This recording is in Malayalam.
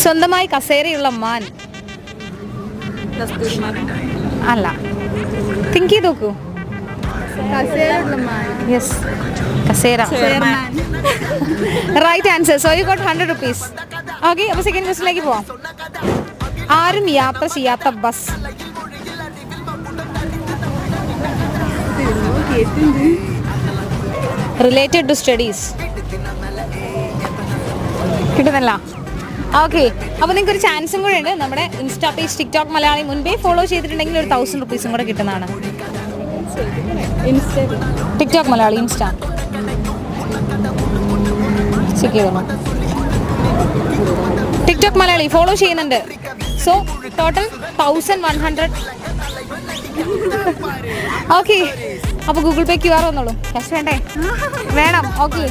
സ്വന്തമായി കസേരയുള്ള മാൻ. അല്ല, തിങ്ക് ചെയ്ത് നോക്കൂ. യെസ്, കസേര. Right answer. So you got 100 rupees. Okay, അപ്പോൾ സെക്കൻഡ് ക്വസ്റ്റിലേക്ക് പോവാം. ആരും യാത്ര ചെയ്യാത്ത ബസ്. Related to studies. കിട്ടുന്നില്ല. ഓക്കെ, അപ്പോൾ നിങ്ങൾക്ക് ഒരു ചാൻസും കൂടെ ഉണ്ട്. നമ്മുടെ ഇൻസ്റ്റാ പേജ് ടിക്ടോക്ക് മലയാളി മുൻപേ ഫോളോ ചെയ്തിട്ടുണ്ടെങ്കിൽ ഒരു 1000 rupees കൂടെ കിട്ടുന്നതാണ്. ടിക്ടോക്ക് മലയാളി ഇൻസ്റ്റാ ചെക്ക് ചെയ്തോളൂ. ടിക്ടോക്ക് മലയാളി ഫോളോ ചെയ്യുന്നുണ്ട്. So total 1100. ഓക്കെ, അപ്പോൾ ഗൂഗിൾ പേ QR വന്നോളൂ. ക്യാഷ് വേണ്ടേ? വേണം. ഓക്കെ.